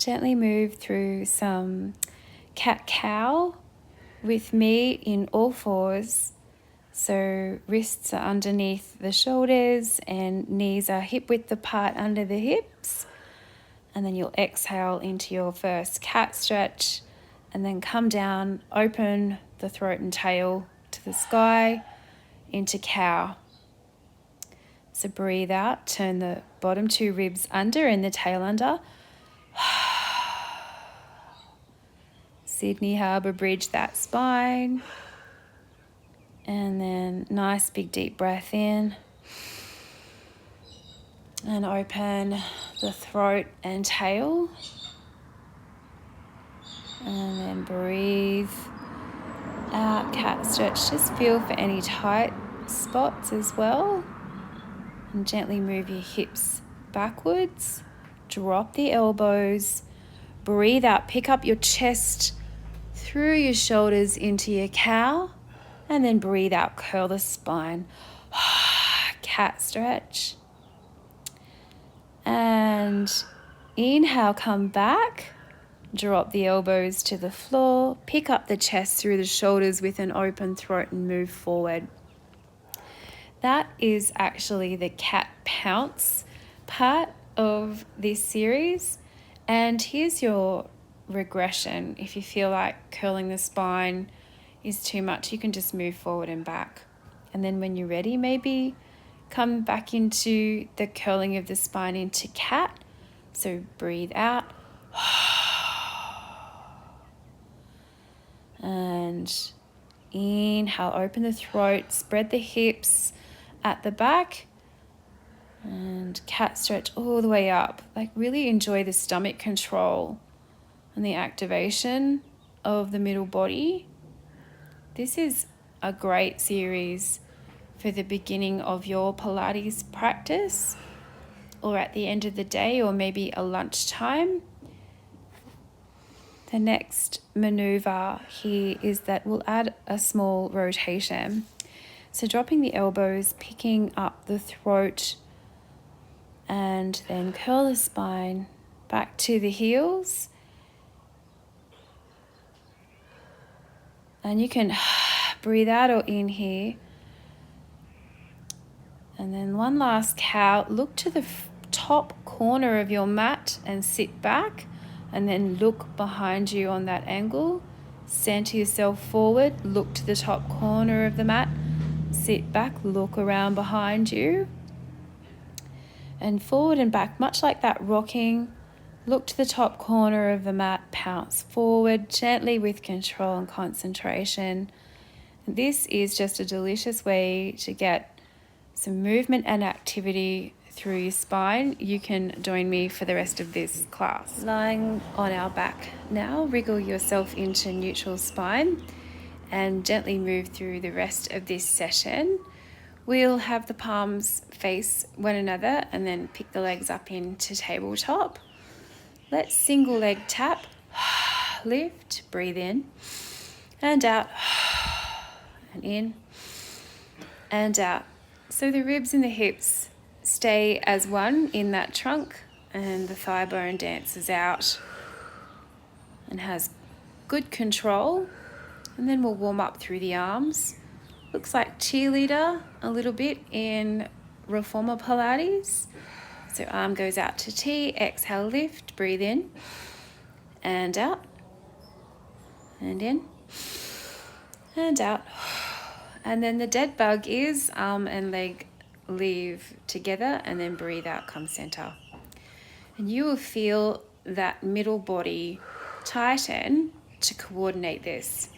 Gently move through some cat-cow with me in all fours. So wrists are underneath the shoulders and knees are hip-width apart under the hips. And then you'll exhale into your first cat stretch and then come down, open the throat and tail to the sky into cow. So breathe out, turn the bottom two ribs under and the tail under. Sydney Harbour Bridge that spine. And then nice big deep breath in. And open the throat and tail. And then breathe out, cat stretch. Just feel for any tight spots as well. And gently move your hips backwards. Drop the elbows. Breathe out, pick up your chest through your shoulders into your cow. And then breathe out, curl the spine. Cat stretch. And inhale, come back. Drop the elbows to the floor. Pick up the chest through the shoulders with an open throat and move forward. That is actually the cat pounce part of this series. And here's your regression. If you feel like curling the spine is too much, you can just move forward and back. And then when you're ready, maybe come back into the curling of the spine into cat. So breathe out. And inhale, open the throat, spread the hips at the back. And cat stretch all the way up. Like really enjoy the stomach control and the activation of the middle body. This is a great series for the beginning of your Pilates practice, or at the end of the day, or maybe a lunchtime. The next maneuver here is that we'll add a small rotation. So dropping the elbows, picking up the throat, and then curl the spine back to the heels. And you can breathe out or in here. And then one last cow. Look to the top corner of your mat and sit back. And then look behind you on that angle. Center yourself forward. Look to the top corner of the mat. Sit back. Look around behind you. And forward and back, much like that rocking. Look to the top corner of the mat. Pounce forward gently with control and concentration. This is just a delicious way to get some movement and activity through your spine. You can join me for the rest of this class. Lying on our back now, wriggle yourself into neutral spine and gently move through the rest of this session. We'll have the palms face one another and then pick the legs up into tabletop. Let's single leg tap, lift, breathe in and out, and in and out. So the ribs and the hips stay as one in that trunk, and the thigh bone dances out and has good control. And then we'll warm up through the arms. Looks like cheerleader a little bit in Reformer Pilates. So arm goes out to T, exhale, lift, breathe in and out, and in and out. And then the dead bug is arm and leg leave together, and then breathe out, come center. And you will feel that middle body tighten to coordinate this.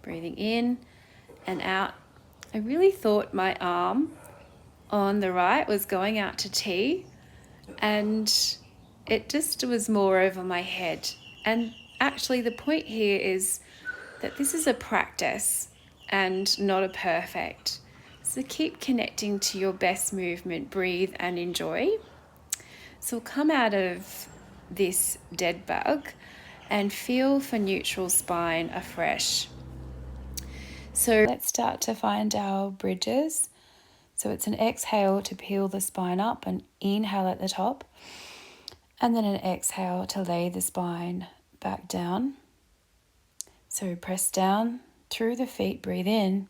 Breathing in and out. I really thought my arm on the right was going out to T, and it just was more over my head. And actually the point here is that this is a practice and not a perfect. So keep connecting to your best movement, breathe and enjoy. So come out of this dead bug and feel for neutral spine afresh. So let's start to find our bridges. So it's an exhale to peel the spine up and inhale at the top. And then an exhale to lay the spine back down. So press down through the feet, breathe in.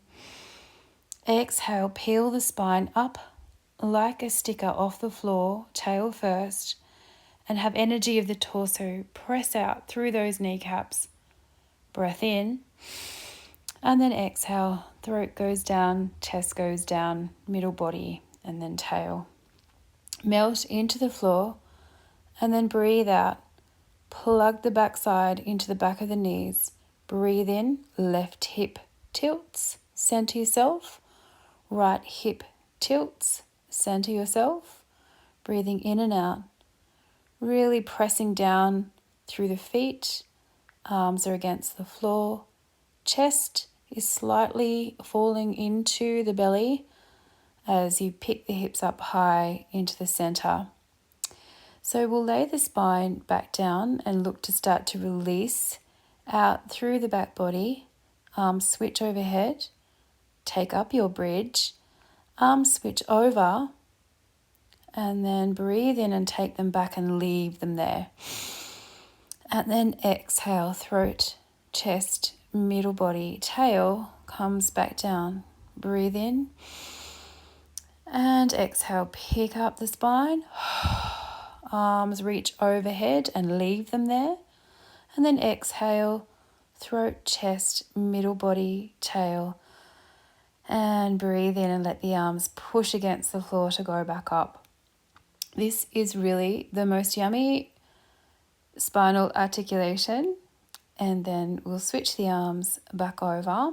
Exhale, peel the spine up like a sticker off the floor, tail first, and have energy of the torso press out through those kneecaps. Breath in, and then exhale, throat goes down, chest goes down, middle body, and then tail. Melt into the floor, and then breathe out. Plug the backside into the back of the knees. Breathe in, left hip tilts, center yourself. Right hip tilts, center yourself. Breathing in and out. Really pressing down through the feet. Arms are against the floor. Chest is slightly falling into the belly as you pick the hips up high into the center. So we'll lay the spine back down and look to start to release out through the back body. Arms switch overhead. Take up your bridge. Arms switch over. And then breathe in and take them back and leave them there. And then exhale, throat, chest, middle body, tail comes back down. Breathe in. And exhale, pick up the spine. Arms reach overhead and leave them there. And then exhale, throat, chest, middle body, tail. And breathe in and let the arms push against the floor to go back up. This is really the most yummy spinal articulation. And then we'll switch the arms back over.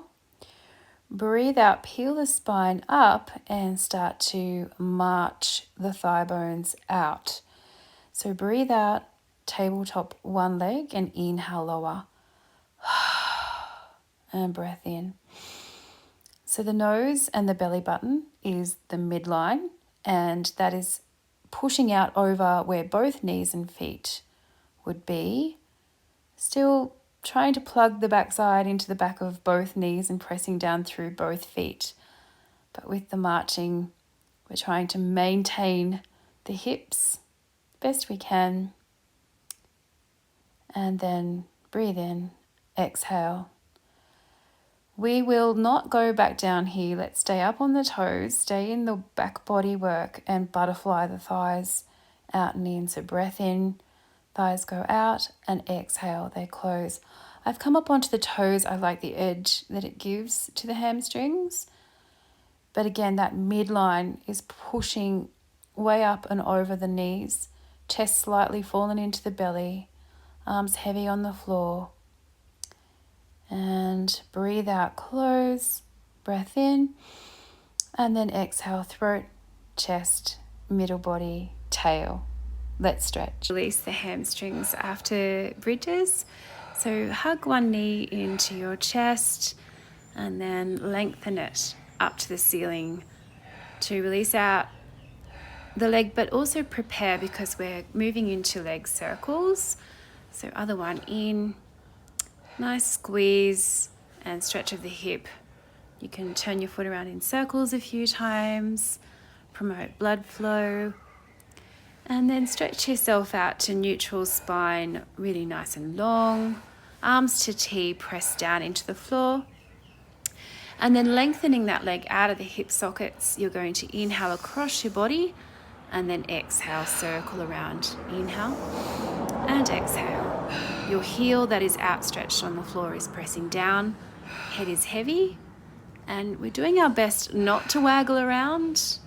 Breathe out, peel the spine up and start to march the thigh bones out. So breathe out, tabletop one leg and inhale lower. And breath in. So the nose and the belly button is the midline, and that is pushing out over where both knees and feet would be. Still trying to plug the backside into the back of both knees and pressing down through both feet. But with the marching, we're trying to maintain the hips best we can. And then breathe in, exhale. We will not go back down here. Let's stay up on the toes, stay in the back body work and butterfly the thighs out and in. So breath in, thighs go out, and exhale, they close. I've come up onto the toes. I like the edge that it gives to the hamstrings. But again, that midline is pushing way up and over the knees. Chest slightly fallen into the belly. Arms heavy on the floor. And breathe out, close. Breath in. And then exhale, throat, chest, middle body, tail. Let's stretch. Release the hamstrings after bridges. So hug one knee into your chest and then lengthen it up to the ceiling to release out the leg, but also prepare because we're moving into leg circles. So other one in, nice squeeze and stretch of the hip. You can turn your foot around in circles a few times, promote blood flow. And then stretch yourself out to neutral spine, really nice and long. Arms to T, press down into the floor. And then lengthening that leg out of the hip sockets, you're going to inhale across your body and then exhale, circle around. Inhale and exhale. Your heel that is outstretched on the floor is pressing down. Head is heavy. And we're doing our best not to waggle around.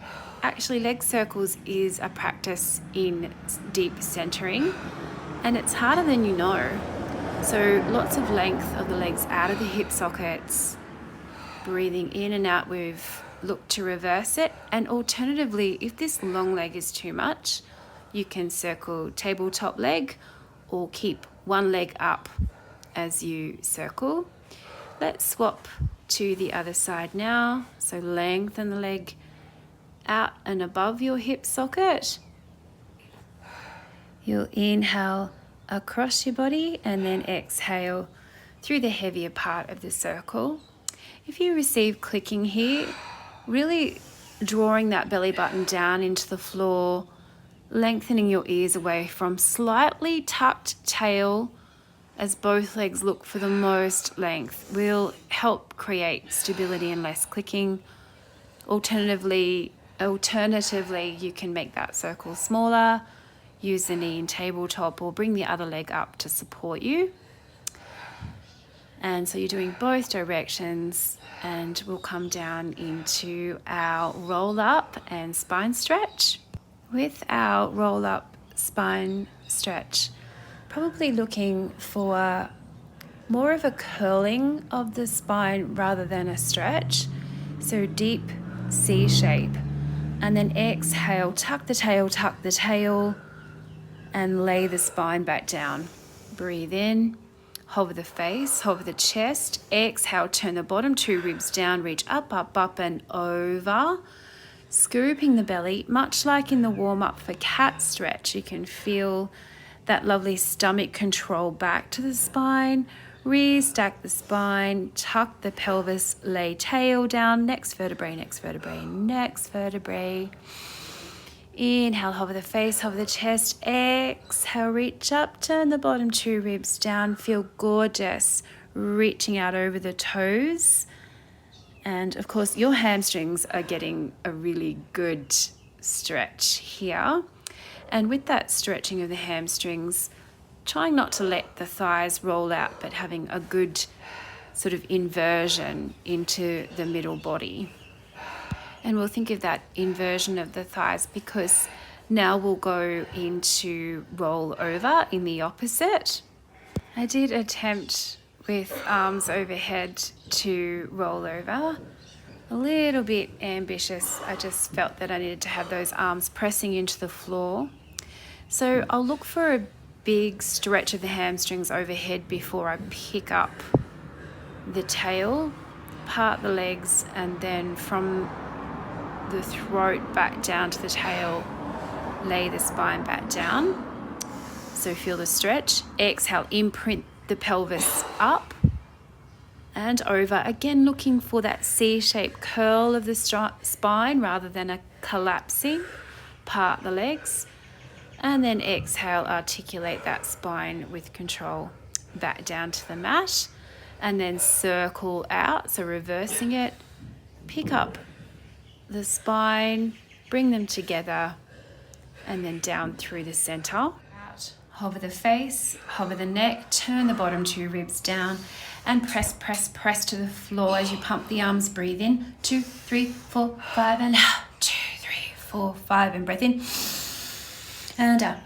Actually, leg circles is a practice in deep centering, and it's harder than you know. So lots of length of the legs out of the hip sockets. Breathing in and out, we've looked to reverse it. And alternatively, if this long leg is too much, you can circle tabletop leg or keep one leg up as you circle. Let's swap to the other side now. So lengthen the leg out and above your hip socket. You'll inhale across your body and then exhale through the heavier part of the circle. If you receive clicking here, really drawing that belly button down into the floor, lengthening your ears away from slightly tucked tail as both legs look for the most length will help create stability and less clicking. Alternatively, you can make that circle smaller, use the knee in tabletop, or bring the other leg up to support you. And so you're doing both directions, and we'll come down into our roll up and spine stretch. With our roll up spine stretch, probably looking for more of a curling of the spine rather than a stretch. So deep C shape. And then exhale, tuck the tail, and lay the spine back down. Breathe in, hover the face, hover the chest. Exhale, turn the bottom 2 ribs down, reach up, and over. Scooping the belly, much like in the warm-up for cat stretch. You can feel that lovely stomach control back to the spine. Restack the spine, tuck the pelvis, lay tail down, next vertebrae. Inhale, hover the face, hover the chest. Exhale, reach up, turn the bottom 2 ribs down. Feel gorgeous, reaching out over the toes. And of course, your hamstrings are getting a really good stretch here. And with that stretching of the hamstrings, trying not to let the thighs roll out, but having a good sort of inversion into the middle body. And we'll think of that inversion of the thighs because now we'll go into roll over in the opposite. I did attempt with arms overhead to roll over. A little bit ambitious. I just felt that I needed to have those arms pressing into the floor. So I'll look for a big stretch of the hamstrings overhead before I pick up the tail, part the legs, and then from the throat back down to the tail, lay the spine back down. So feel the stretch. Exhale, imprint the pelvis up and over. Again, looking for that C-shaped curl of the spine rather than a collapsing. Part the legs. And then exhale, articulate that spine with control back down to the mat. And then circle out, so reversing it. Pick up the spine, bring them together, and then down through the center. Hover the face, hover the neck, turn the bottom 2 ribs down, and press to the floor as you pump the arms. Breathe in, 2, 3, 4, 5, and out. 2, 3, 4, 5, and breath in. And out.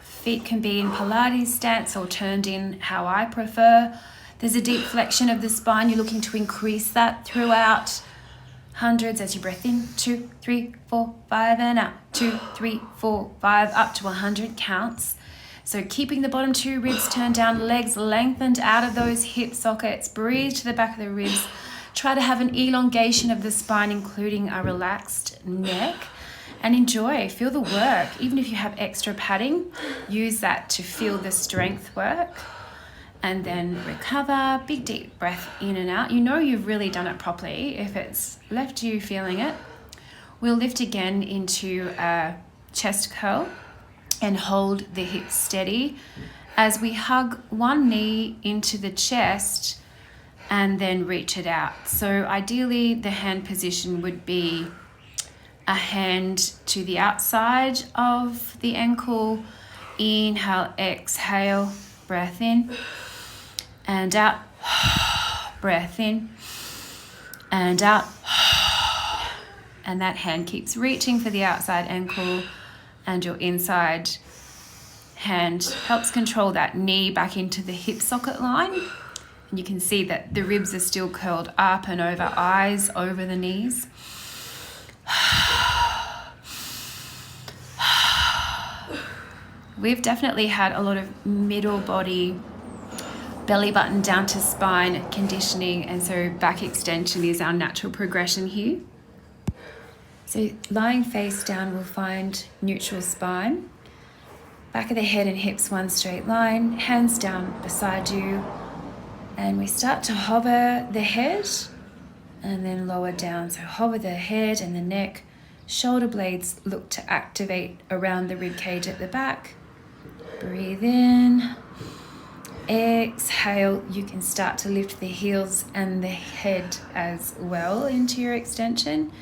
Feet can be in Pilates stance or turned in, how I prefer. There's a deep flexion of the spine. You're looking to increase that throughout hundreds as you breath in. 2, 3, 4, 5, and out. 2, 3, 4, 5, up to 100 counts. So keeping the bottom 2 ribs turned down, legs lengthened out of those hip sockets. Breathe to the back of the ribs. Try to have an elongation of the spine, including a relaxed neck. And enjoy, feel the work. Even if you have extra padding, use that to feel the strength work. And then recover, big deep breath in and out. You know you've really done it properly if it's left you feeling it. We'll lift again into a chest curl and hold the hips steady as we hug one knee into the chest and then reach it out. So ideally the hand position would be a hand to the outside of the ankle. Inhale, exhale, breath in and out, breath in and out. And that hand keeps reaching for the outside ankle, and your inside hand helps control that knee back into the hip socket line. And you can see that the ribs are still curled up and over, eyes over the knees. We've definitely had a lot of middle body, belly button down to spine conditioning, and so back extension is our natural progression here. So lying face down, we'll find neutral spine. Back of the head and hips, one straight line, hands down beside you. And we start to hover the head and then lower down. So hover the head and the neck, Shoulder blades look to activate around the rib cage at the back. Breathe in. Exhale. You can start to lift the heels and the head as well into your extension.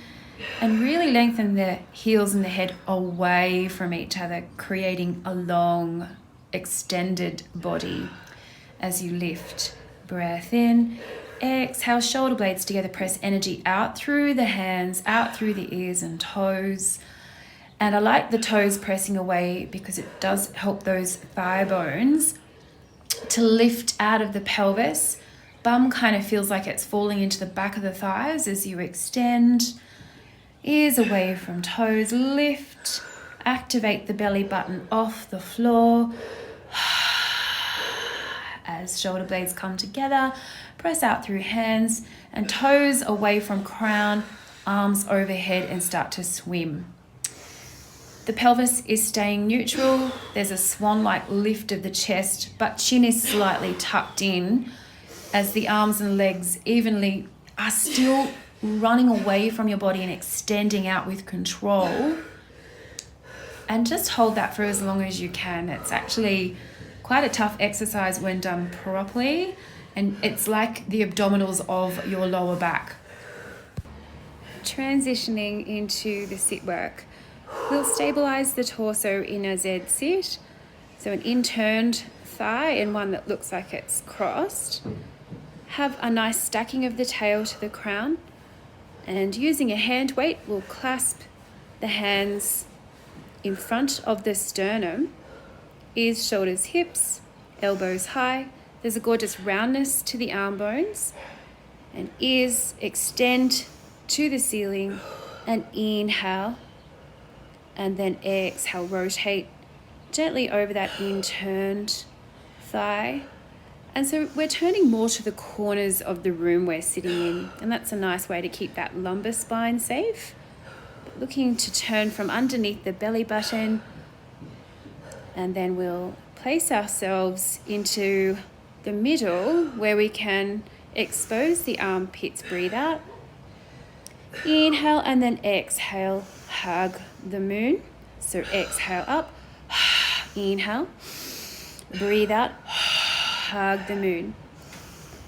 And really lengthen the heels and the head away from each other, creating a long, extended body as you lift. Breath in. Exhale, shoulder blades together, press energy out through the hands, out through the ears and toes. And I like the toes pressing away because it does help those thigh bones to lift out of the pelvis. Bum kind of feels like it's falling into the back of the thighs as you extend. Ears away from toes, lift, activate the belly button off the floor. As shoulder blades come together, press out through hands and toes away from crown, arms overhead and start to swim. The pelvis is staying neutral. There's a swan-like lift of the chest, but chin is slightly tucked in as the arms and legs evenly are still running away from your body and extending out with control. And just hold that for as long as you can. It's actually quite a tough exercise when done properly, and it's like the abdominals of your lower back. Transitioning into the sit work, we'll stabilize the torso in a Z sit, so an in-turned thigh and one that looks like it's crossed. Have a nice stacking of the tail to the crown, and using a hand weight, we'll clasp the hands in front of the sternum, ears, shoulders, hips, elbows high. There's a gorgeous roundness to the arm bones, and ears extend to the ceiling, and inhale, and then exhale, rotate gently over that in-turned thigh. And so we're turning more to the corners of the room we're sitting in, and that's a nice way to keep that lumbar spine safe. Looking to turn from underneath the belly button, and then we'll place ourselves into the middle where we can expose the armpits. Breathe out. Inhale and then exhale, hug the moon. So exhale up, inhale, breathe out, hug the moon.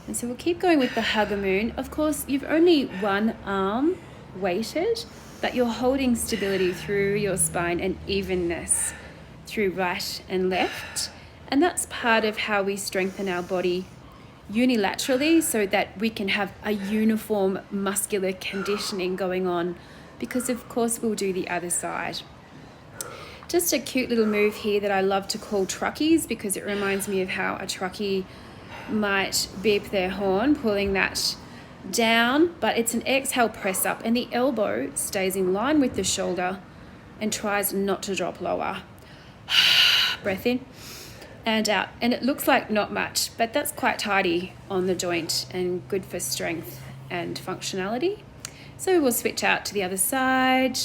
And so we'll keep going with the hug a moon. Of course, you've only one arm weighted, but you're holding stability through your spine and evenness through right and left. And that's part of how we strengthen our body unilaterally so that we can have a uniform muscular conditioning going on, because of course we'll do the other side. Just a cute little move here that I love to call truckies, because it reminds me of how a truckie might beep their horn, pulling that down, but it's an exhale press up, and the elbow stays in line with the shoulder and tries not to drop lower. Breath in and out, and it looks like not much, but that's quite tidy on the joint and good for strength and functionality. So we'll switch out to the other side,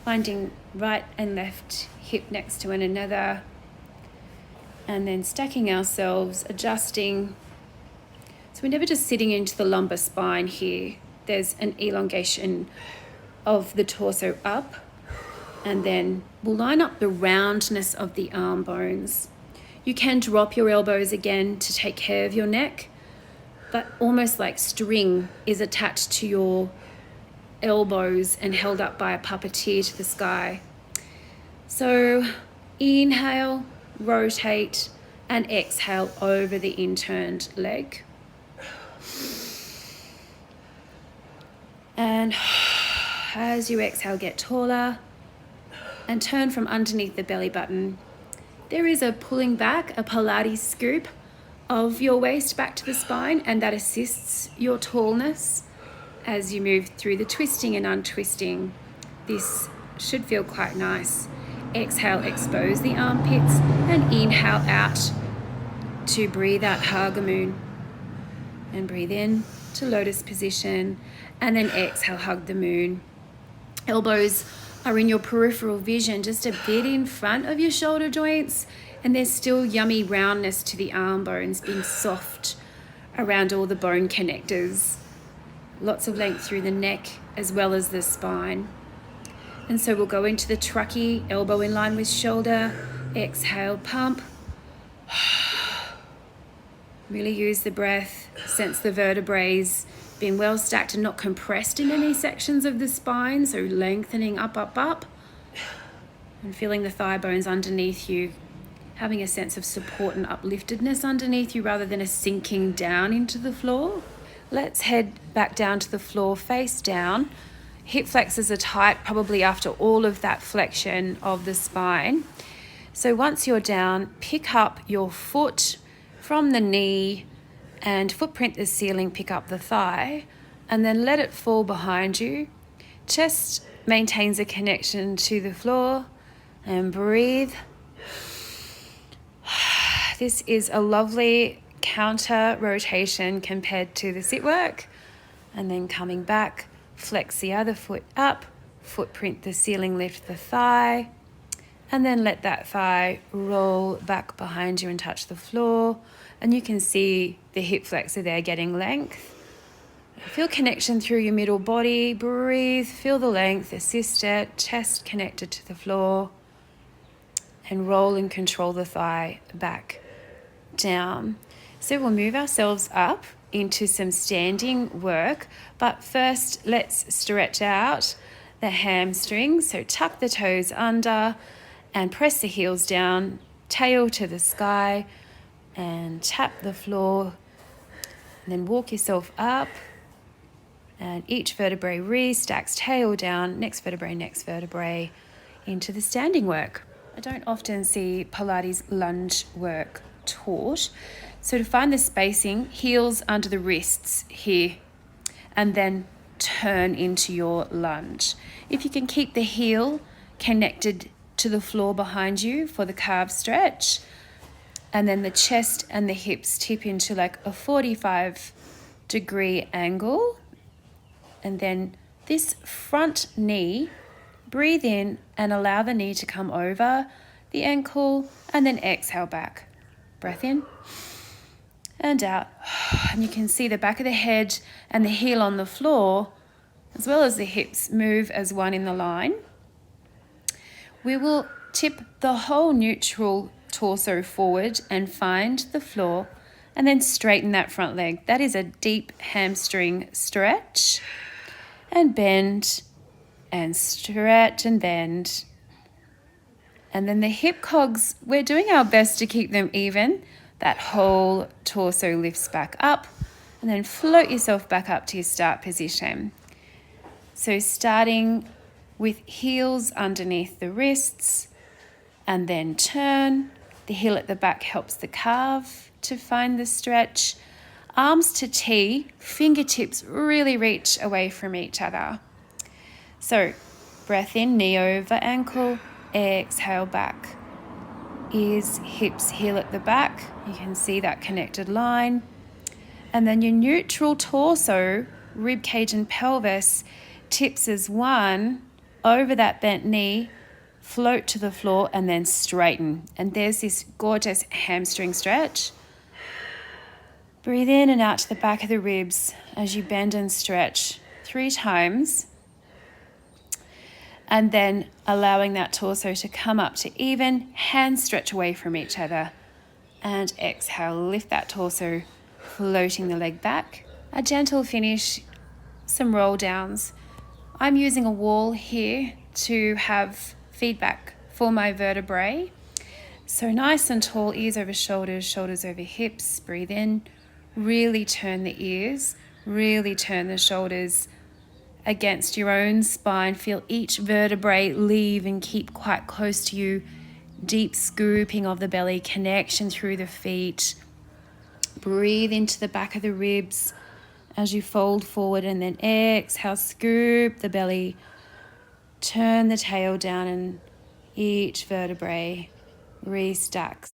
finding right and left hip next to one another, and then stacking ourselves, adjusting. So we're never just sitting into the lumbar spine here. There's an elongation of the torso up, and then we'll line up the roundness of the arm bones. You can drop your elbows again to take care of your neck, but almost like string is attached to your elbows and held up by a puppeteer to the sky. So inhale, rotate, and exhale over the inturned leg. And as you exhale, get taller and turn from underneath the belly button. There is a pulling back, a Pilates scoop of your waist back to the spine, and that assists your tallness as you move through the twisting and untwisting. This should feel quite nice. Exhale, expose the armpits, and inhale out to breathe out Haga Moon. And breathe in to lotus position, and then exhale, hug the moon. Elbows are in your peripheral vision, just a bit in front of your shoulder joints, and there's still yummy roundness to the arm bones, being soft around all the bone connectors. Lots of length through the neck as well as the spine. And so we'll go into the truckee, elbow in line with shoulder. Exhale, pump. Really use the breath. Sense the vertebrae being well stacked and not compressed in any sections of the spine. So lengthening up, up, up. And feeling the thigh bones underneath you. Having a sense of support and upliftedness underneath you rather than a sinking down into the floor. Let's head back down to the floor, face down. Hip flexors are tight, probably after all of that flexion of the spine. So once you're down, pick up your foot from the knee and footprint the ceiling, pick up the thigh, and then let it fall behind you. Chest maintains a connection to the floor, and breathe. This is a lovely counter rotation compared to the sit work. And then coming back, flex the other foot up, footprint the ceiling, lift the thigh, and then let that thigh roll back behind you and touch the floor. And you can see the hip flexor there getting length. Feel connection through your middle body. Breathe, feel the length, assist it, chest connected to the floor. And roll and control the thigh back down. So we'll move ourselves up into some standing work, but first let's stretch out the hamstrings. So tuck the toes under and press the heels down, tail to the sky, and tap the floor. And then walk yourself up, and each vertebrae re-stacks, tail down, next vertebrae into the standing work. I don't often see Pilates lunge work taught. So to find the spacing, heels under the wrists here, and then turn into your lunge. If you can keep the heel connected to the floor behind you for the calf stretch, and then the chest and the hips tip into like a 45-degree angle, and then this front knee, breathe in and allow the knee to come over the ankle, and then exhale back. Breath in and out. And you can see the back of the head and the heel on the floor, as well as the hips, move as one in the line. We will tip the whole neutral torso forward and find the floor, and then straighten that front leg. That is a deep hamstring stretch. And bend and stretch and bend. And then the hip cogs, we're doing our best to keep them even. That whole torso lifts back up, and then float yourself back up to your start position. So starting with heels underneath the wrists, and then turn. The heel at the back helps the calf to find the stretch. Arms to T, fingertips really reach away from each other. So breath in, knee over ankle, exhale back. Ears, hips, heel at the back. You can see that connected line. And then your neutral torso, rib cage and pelvis, tips as one over that bent knee, float to the floor, and then straighten. And there's this gorgeous hamstring stretch. Breathe in and out to the back of the ribs as you bend and stretch 3 times. And then allowing that torso to come up to even, hands stretch away from each other. And exhale, lift that torso, floating the leg back. A gentle finish, some roll downs. I'm using a wall here to have feedback for my vertebrae. So nice and tall, ears over shoulders, shoulders over hips. Breathe in, really turn the ears, really turn the shoulders against your own spine. Feel each vertebrae leave and keep quite close to you. Deep scooping of the belly, connection through the feet. Breathe into the back of the ribs as you fold forward, and then exhale, scoop the belly. Turn the tail down, and each vertebrae restacks.